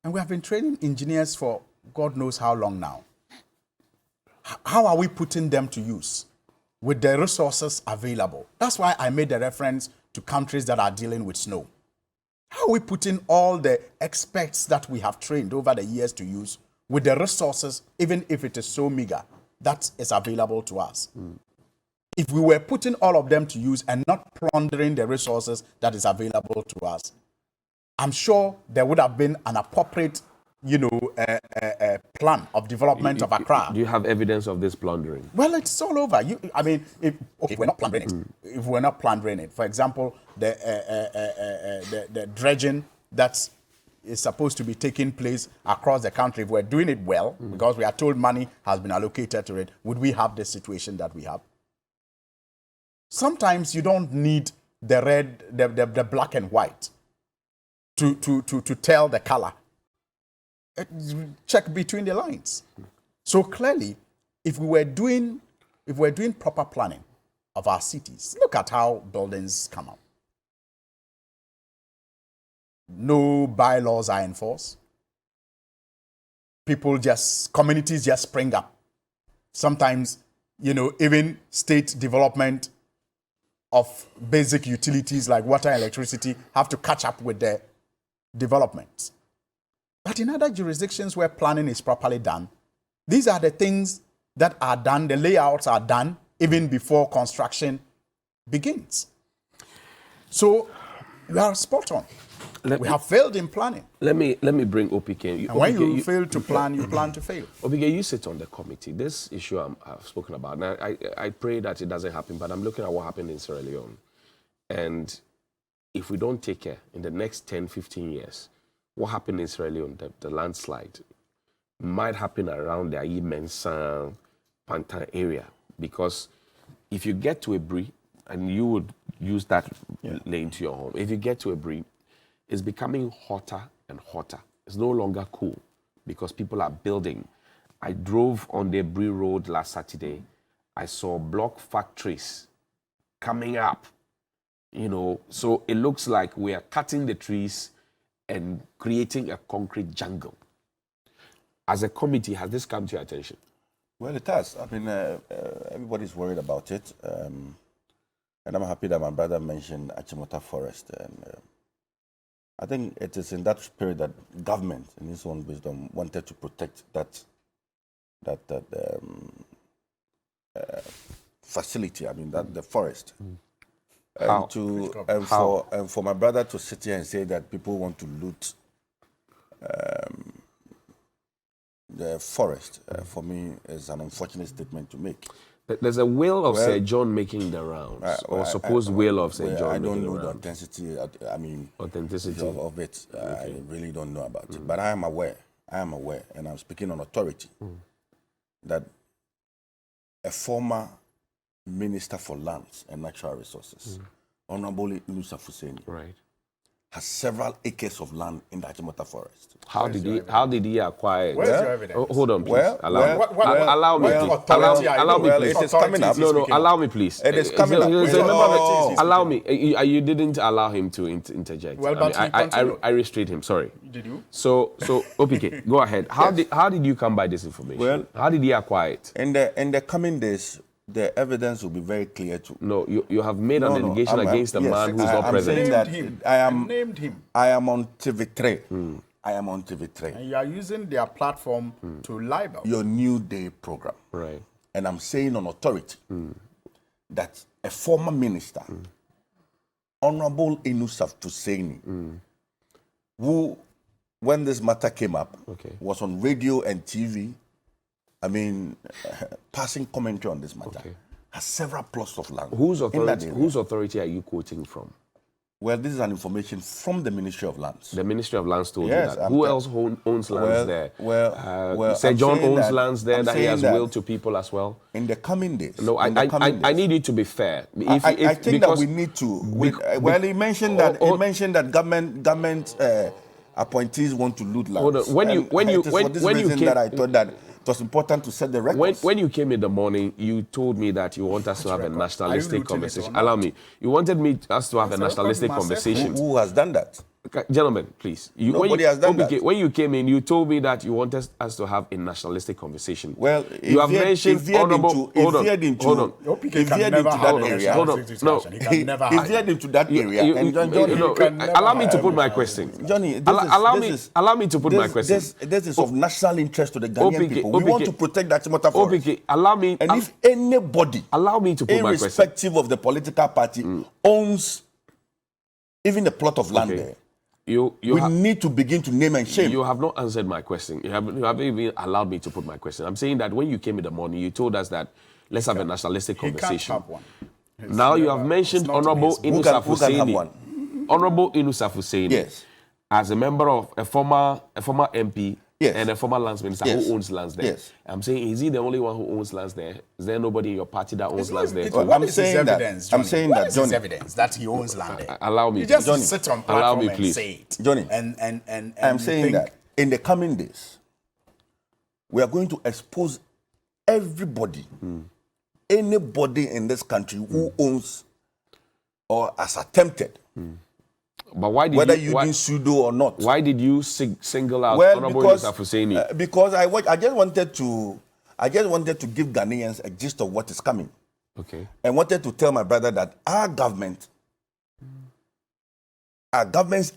and we have been training engineers for God knows how long now, how are we putting them to use with the resources available? That's why I made the reference to countries that are dealing with snow. How are we putting all the experts that we have trained over the years to use with the resources, even if it is so meager, that is available to us? If we were putting all of them to use and not plundering the resources that is available to us, I'm sure there would have been an appropriate, you know, plan of development of Accra. Do you have evidence of this plundering? Well, it's all over. I mean, if we're not plundering it, if we're not plundering it, for example, the dredging that is supposed to be taking place across the country, if we're doing it well, because we are told money has been allocated to it, would we have the situation that we have? Sometimes you don't need the red, the black and white to tell the color. Check between the lines. So clearly, if we're doing proper planning of our cities, look at how buildings come up. No bylaws are enforced. Communities just spring up. Sometimes, you know, even state development of basic utilities like water and electricity have to catch up with the developments. But in other jurisdictions where planning is properly done, these are the things that are done, the layouts are done even before construction begins. So you are spot on. We have failed in planning. Let me bring OPK. And when you fail to plan, you plan to fail. OPK, you sit on the committee. This issue I've spoken about, and I pray that it doesn't happen, but I'm looking at what happened in Sierra Leone. And if we don't take care in the next 10, 15 years, what happened in Sierra Leone, the landslide, might happen around the Ayi, Mensa, Pantan area. Because if you get to a Bree, and you would use that lane to your home, if you get to a Bree, it's becoming hotter and hotter. It's no longer cool because people are building. I drove on the Bree Road last Saturday. I saw block factories coming up, you know, so it looks like we are cutting the trees and creating a concrete jungle. As a committee, has this come to your attention? Well, it has. I mean, everybody's worried about it. And I'm happy that my brother mentioned Achimota Forest. And I think it is in that spirit that government, in its own wisdom, wanted to protect that facility. I mean, the forest. And for my brother to sit here and say that people want to loot the forest, for me, is an unfortunate statement to make. There's a will of Sir John making the rounds, or supposed will of Sir John. I don't know the authenticity. Authenticity of it. I really don't know about it. But I am aware, and I'm speaking on authority, that a former Minister for Lands and Natural Resources, Honorable Inusa Fuseni, right, has several acres of land in the Achimota forest. How did he acquire it? Where's your evidence? Oh, hold on, please. Well, allow me. What Allow me, well, please. authority are you- Allow me, well, please. it is coming up. No, allow me, please. It is coming up. Allow me. You didn't allow him to interject. Well, but he continued. I restrained him. Sorry. Did you? So OPK, go ahead. How did you come by this information? Well, how did he acquire it? In the coming days, the evidence will be very clear too. No, you have made an allegation against a man who's not I'm present. saying that Named him. I am Named him. I am on TV3. I am on TV3. And you are using their platform to libel. Your New Day program. Right. And I'm saying on authority that a former minister, Honorable Inusaf Hussaini, who, when this matter came up, was on radio and TV, passing commentary on this matter, has several plots of land. Whose authority are you quoting from? Well, this is an information from the Ministry of Lands. The Ministry of Lands told Yes, you that. I'm Who tell- else owns lands there? Well, Sir I'm John saying owns that- lands there I'm that he saying has that willed to people as well. In the coming days. No, in the coming I days. need you to be fair. I think that we need to. Well, he mentioned that government appointees want to loot land. Hold on. When you came, that I thought that it was important to set the record. When you came in the morning, you told me that you want us to have a nationalistic looting it conversation. or not? Allow me. You wanted us to have a nationalistic conversation. Who has done that? Gentlemen, please. Nobody has done that. When you came in, you told me that you wanted us to have a nationalistic conversation. Well, you have mentioned honorable. Hold on. OPK can never have a area. Hold on. No. He can never have He veered into that area. And Johnny, Allow me to put my question. Johnny, allow me to put my question. This is of national interest to the Ghanaian people. We want to protect the Achimota forest. OPK, allow me. And if anybody, allow me to put my question. irrespective of the political party, owns even a plot of land there, we need to begin to name and shame. You have not answered my question. You haven't even allowed me to put my question. I'm saying that when you came in the morning, you told us that let's have a nationalistic conversation. He can't have one. Now you have mentioned Honorable Inusaf Who can have Hussaini. one? Honorable Inusaf Hussaini. Yes. As a member of a former MP Yes. and a former lands minister Yes. who owns lands there. Yes. I'm saying, is he the only one who owns lands there? Is there nobody in your party that owns lands there? Well, What I'm is saying his that- evidence, I'm Johnny? saying What that, is his Johnny- evidence that he owns land there? Allow me, You just Johnny. sit on Allow platform me, and please. say it. Johnny, And I'm you saying think- that in the coming days, we are going to expose everybody, anybody in this country who owns or has attempted, But why did whether you, you why, did pseudo or not. why did you single out Well, Honorable because, Inusaf Hussaini? because I just wanted to give Ghanaians a gist of what is coming. Okay. And wanted to tell my brother that our government's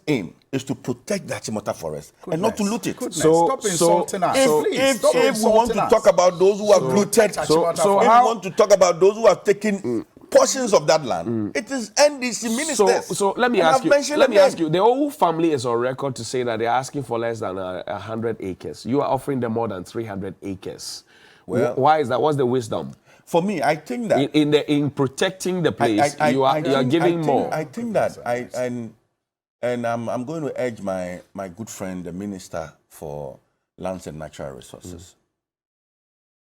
aim is to protect the Achimota forest and not to loot it. Stop insulting us. Please, stop If we want to insulting us. talk about those who have looted, so if we want to talk about those who have taken portions of that land, it is NDC ministers. So let me And ask I've you. mentioned Let me them. ask you. The whole family is on record to say that they're asking for less than 100 acres. You are offering them more than 300 acres. Well- Why is that? What's the wisdom? For me, I think that In protecting the place, you are giving more. I think that I'm going to urge my good friend, the Minister for Lands and Natural Resources,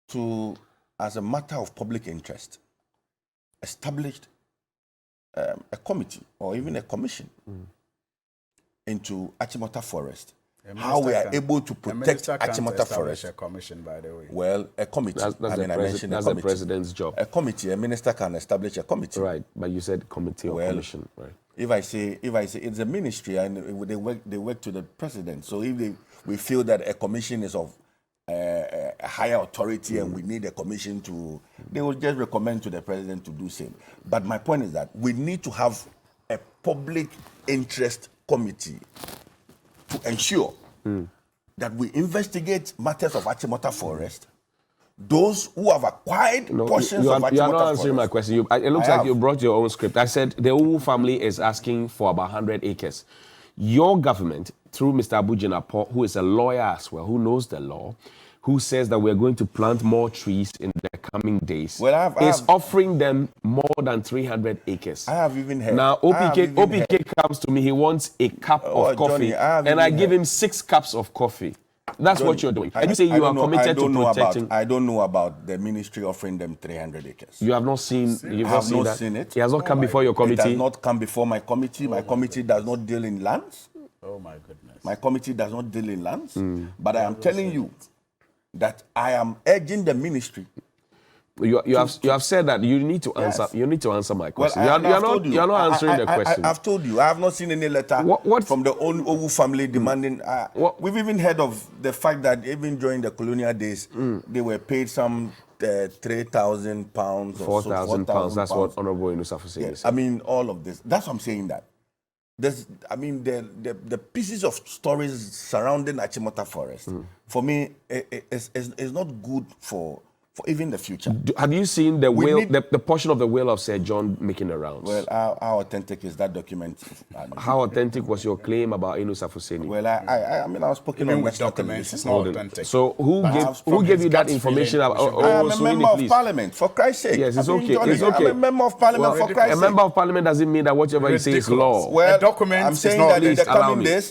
to, as a matter of public interest, establish a committee or even a commission into Achimota Forest. How we are able to protect Achimota Forest. A commission, by the way. Well, a committee. That's the president's job. A committee. A minister can establish a committee. Right, but you said committee or Well, commission, right? If I say it's a ministry and they work to the president. So if we feel that a commission is of a higher authority and we need a commission to, they will just recommend to the president to do same. But my point is that we need to have a public interest committee to ensure that we investigate matters of Achimota Forest. Those who have acquired portions of Achimota Forest. You are not answering my question. It looks like you brought your own script. I said the Owu family is asking for about 100 acres. Your government, through Mr. Abu Jinapor, who is a lawyer as well, who knows the law, who says that we're going to plant more trees in the coming days, is offering them more than 300 acres. I have even heard. Now, OPK comes to me, he wants a cup of coffee, Johnny, and I give him 6 cups of coffee. That's what you're doing. And you say you are committed to protecting. I don't know about the ministry offering them 300 acres. You have not seen. You have not seen it. It has not come before your committee. It has not come before my committee. My committee does not deal in lands. Oh my goodness. My committee does not deal in lands. But I am telling you that I am urging the ministry. You have said that you need to answer. Yes. You need to answer my question. Well, you're not answering the question. I've told you. I have not seen any letter from the Owu family demanding. We've even heard of the fact that even during the colonial days, they were paid some £3,000 or £4,000. That's what Honorable Inusa said. I mean, all of this. That's what I'm saying. That the pieces of stories surrounding Achimota Forest for me is not good for even the future. Have you seen the will, the portion of the will of Sir John making the rounds? Well, how authentic is that document? How authentic was your claim about Inusa Fuseni? Well, I mean, I was speaking on with documents. It's not authentic. So who gave you that information? I am a member of parliament, for Christ's sake. Yes, it's okay. It's okay. I'm a member of parliament, for Christ's sake. A member of parliament doesn't mean that whatever you say is law. Well, a document I'm saying that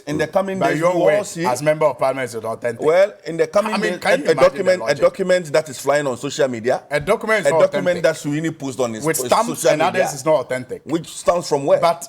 in the coming days, you all see. As member of parliament, it's authentic. Well, in the coming days, a document that is flying on social media. A document that Suini posted on his with stamps and others is not authentic. Which stands from where? But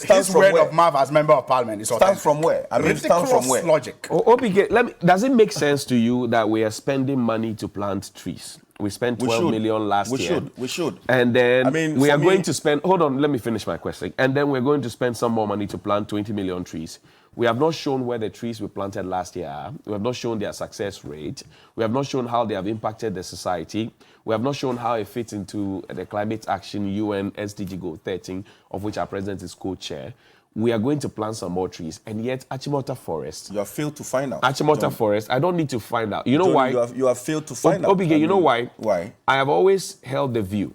his word of mouth as member of parliament is authentic. Stands from where? I mean, stands from where? Logic. OPK, does it make sense to you that we are spending money to plant trees? We spent 12 million last year. We should. And then we are going to spend, hold on, let me finish my question. And then we're going to spend some more money to plant 20 million trees. We have not shown where the trees we planted last year are. We have not shown their success rate. We have not shown how they have impacted the society. We have not shown how it fits into the climate action UN SDG Goal 13, of which our president is co-chair. We are going to plant some more trees, and yet Achimota Forest. You have failed to find out. Achimota Forest, I don't need to find out. You know why? You have failed to find out. Obige, you know why? Why? I have always held the view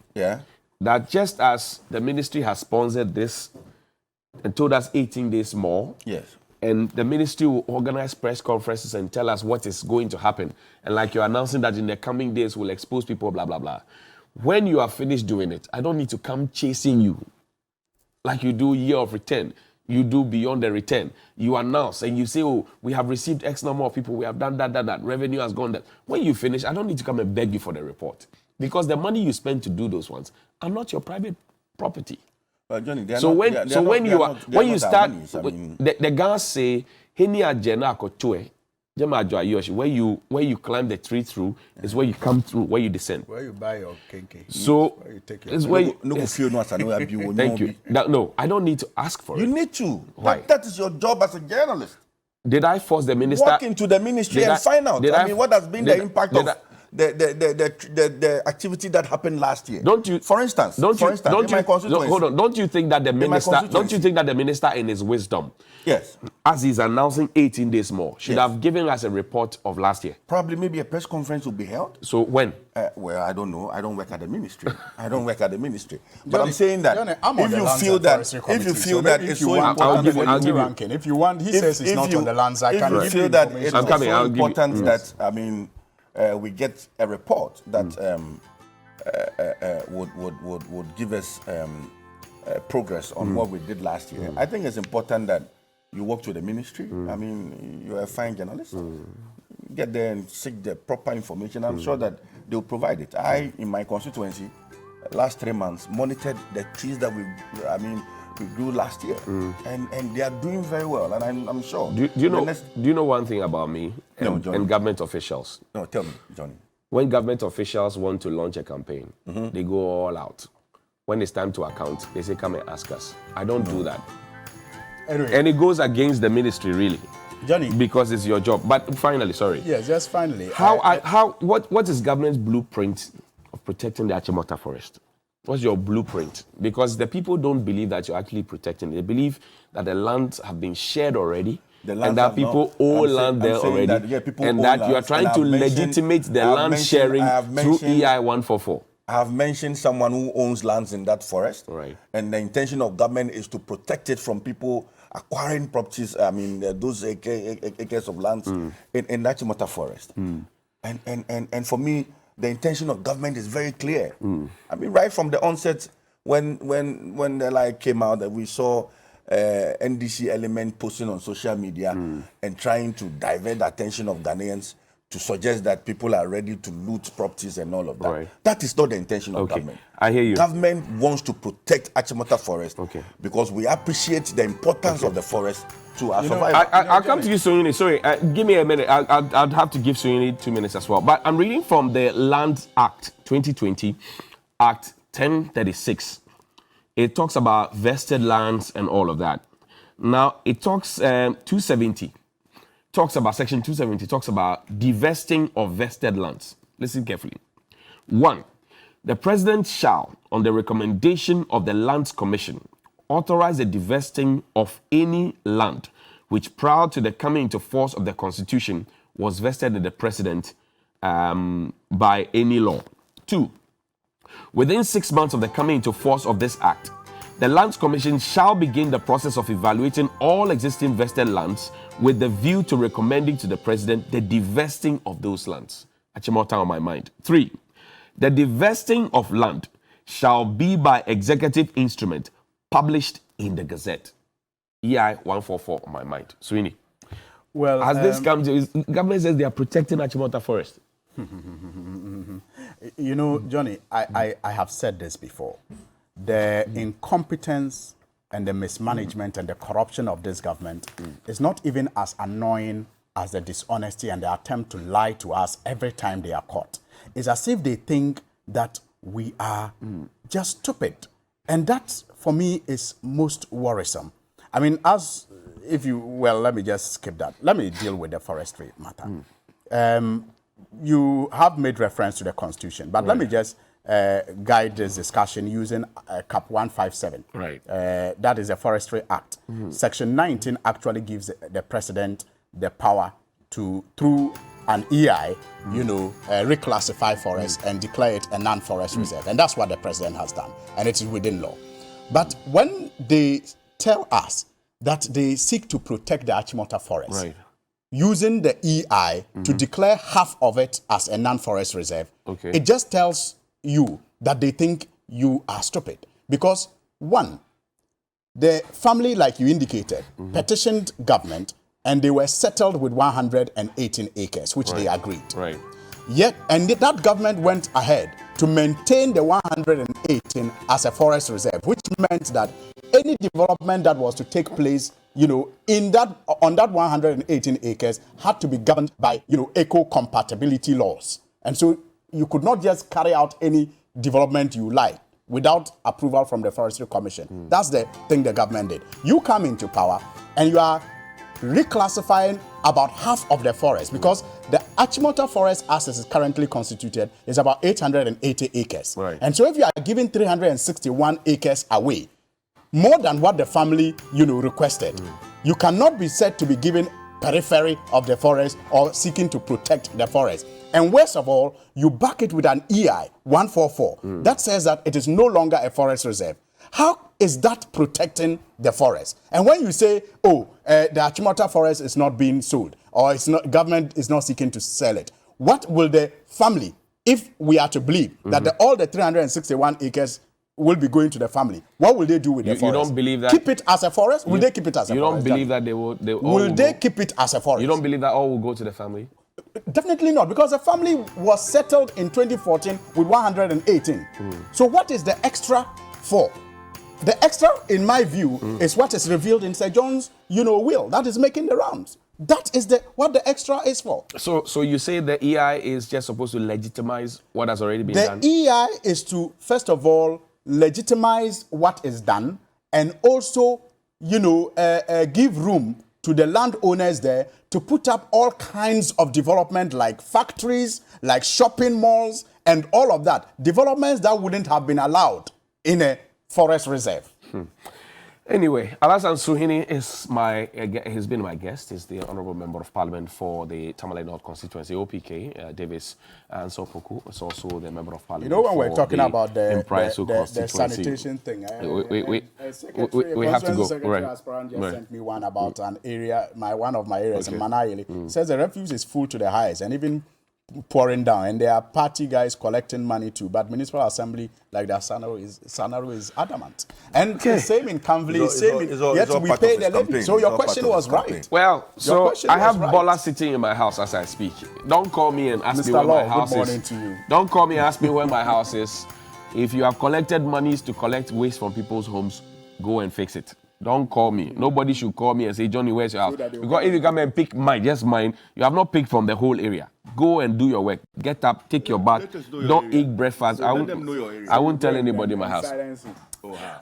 that just as the ministry has sponsored this and told us 18 days more, yes, and the ministry will organize press conferences and tell us what is going to happen. And like you're announcing that in the coming days we'll expose people, blah, blah, blah. When you are finished doing it, I don't need to come chasing you like you do year of return. You do beyond the return. You announce and you say, oh, we have received X number of people. We have done that. Revenue has gone that. When you finish, I don't need to come and beg you for the report. Because the money you spend to do those ones are not your private property. Johnny, the guys say, where you climb the tree through is where you come through, where you descend. Where you buy your kenke. So where you take it's where you thank you. No, I don't need to ask for it. You need to. Why? That is your job as a journalist. Did I force the minister? Walk into the ministry and find out. What has been the impact of the activity that happened last year? For instance, hold on. Don't you think that the minister in his wisdom, yes, as he's announcing 18 days more, should have given us a report of last year? Probably maybe a press conference will be held. So when? Well, I don't know. I don't work at the ministry. But I'm saying that if you feel that it's so important, if you want, he says it's not on the lands. I can feel that it's so important that we get a report that would give us progress on what we did last year. I think it's important that you work to the ministry. I mean, you're a fine journalist. Get there and seek the proper information. I'm sure that they'll provide it. I, in my constituency, last 3 months, monitored the trees that we grew last year, and they are doing very well. And I'm sure. Do you know one thing about me and government officials? No, tell me, Johnny. When government officials want to launch a campaign, they go all out. When it's time to account, they say, "Come and ask us." I don't do that. Anyway. And it goes against the ministry, really. Johnny, because it's your job. But finally, sorry. Yes, just finally. What is government's blueprint of protecting the Achimota Forest? What's your blueprint? Because the people don't believe that you're actually protecting it. They believe that the lands have been shared already, and that people own land there already, and that you are trying to legitimate the land sharing through EI 144. I have mentioned someone who owns lands in that forest, right? And the intention of government is to protect it from people acquiring properties. I mean, those acres of lands in Achimota Forest. And for me, the intention of government is very clear. I mean, right from the onset, when the light came out, that we saw NDC element posting on social media and trying to divert the attention of Ghanaians to suggest that people are ready to loot properties and all of that. Right. That is not the intention of government. I hear you. Government wants to protect Achimota Forest because we appreciate the importance of the forest to our survival. I'll come to you, Soyini. Sorry, give me a minute. I'd have to give Soyini 2 minutes as well. But I'm reading from the Land Act 2020, Act 1036. It talks about vested lands and all of that. Now, it talks 270. Talks about section 270, talks about divesting of vested lands. Listen carefully. 1. The president shall, on the recommendation of the Lands Commission, authorize the divesting of any land which prior to the coming into force of the Constitution was vested in the president by any law. 2. Within 6 months of the coming into force of this act, the Lands Commission shall begin the process of evaluating all existing vested lands with the view to recommending to the president the divesting of those lands. Achimota on my mind. 3. The divesting of land shall be by executive instrument published in the Gazette. EI 144 on my mind. Sweeney. Well, as this comes, government says they are protecting Achimota Forest. You know, Johnny, I have said this before. The incompetence and the mismanagement and the corruption of this government is not even as annoying as the dishonesty and the attempt to lie to us every time they are caught. It's as if they think that we are just stupid. And that, for me, is most worrisome. I mean, let me just skip that. Let me deal with the forestry matter. You have made reference to the Constitution, but let me just guide this discussion using Cap 157. Right. That is the Forestry Act. Section 19 actually gives the president the power to, through an EI, reclassify forests and declare it a non-forest reserve. And that's what the president has done. And it is within law. But when they tell us that they seek to protect the Achimota Forest, using the EI to declare half of it as a non-forest reserve, it just tells you that they think you are stupid. Because, one, the family, like you indicated, petitioned government and they were settled with 118 acres, which they agreed. Yet, and that government went ahead to maintain the 118 as a forest reserve, which meant that any development that was to take place, on that 118 acres had to be governed by, eco-compatibility laws. And so you could not just carry out any development you like without approval from the Forestry Commission. That's the thing the government did. You come into power and you are reclassifying about half of the forest because the Achimota Forest, as it is currently constituted, is about 880 acres. And so if you are giving 361 acres away, more than what the family, requested, you cannot be said to be giving periphery of the forest or seeking to protect the forest. And worst of all, you back it with an EI 144 that says that it is no longer a forest reserve. How is that protecting the forest? And when you say, the Achimota Forest is not being sold or government is not seeking to sell it, what will the family, if we are to believe that all the 361 acres will be going to the family, what will they do with the forest? You don't believe that? Keep it as a forest? Will they keep it as a forest? You don't believe that they will? Will they keep it as a forest? You don't believe that all will go to the family? Definitely not, because the family was settled in 2014 with 118. So what is the extra for? The extra, in my view, is what is revealed in Sir John's, will. That is making the rounds. That is what the extra is for. So you say the EI is just supposed to legitimize what has already been done? The EI is to, first of all, legitimize what is done and also, give room to the landowners there to put up all kinds of development like factories, like shopping malls, and all of that. Developments that wouldn't have been allowed in a forest reserve. Anyway, Alassane Suhuyini has been my guest. He's the Honorable Member of Parliament for the Tamale North constituency, OPK. Davis Ansopoku is also the Member of Parliament. When we're talking about the sanitation thing, we have to go. Secretary Aspirant just sent me one about an area, one of my areas in Manayeli. Says the refuse is full to the highest, and even pouring down, and there are party guys collecting money too. But municipal assembly, like that, Sanaro is adamant. And the same in Kamvli, yet we pay the levy. So your question was right. Well, so I have Bola sitting in my house as I speak. Don't call me and ask me where my house is. Good morning to you. Don't call me and ask me where my house is. If you have collected monies to collect waste from people's homes, go and fix it. Don't call me. Nobody should call me and say, Johnny, where's your house? Because if you come and pick mine, just mine, you have not picked from the whole area. Go and do your work. Get up, take your bath. Don't eat breakfast. So I won't tell anybody in my house.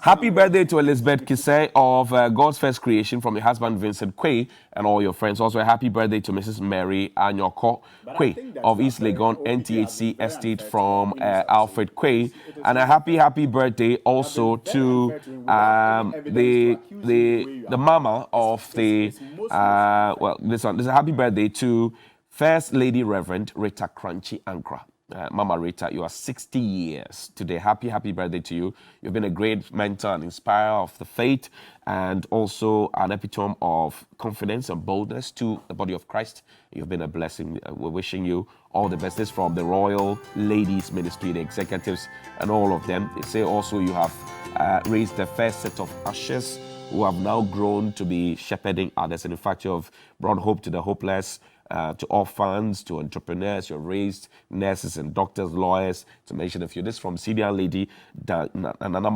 Happy birthday to Elizabeth Kisei of God's First Creation from your husband Vincent Quay and all your friends. Also a happy birthday to Mrs. Mary Anyoko Quay of East Legon NTHC Estate from Alfred Quay. And a happy birthday also to the mama of the this is a happy birthday to First Lady Reverend Rita Crunchy Ankra. Mama Rita, you are 60 years today. Happy birthday to you. You've been a great mentor and inspirer of the faith and also an epitome of confidence and boldness to the body of Christ. You've been a blessing. We're wishing you all the best. This from the Royal Ladies Ministry, the executives and all of them. They say also you have raised the first set of ushers who have now grown to be shepherding others. And in fact, you have brought hope to the hopeless, to orphans, to entrepreneurs. You've raised nurses and doctors, lawyers, to mention a few. This from senior lady Nanama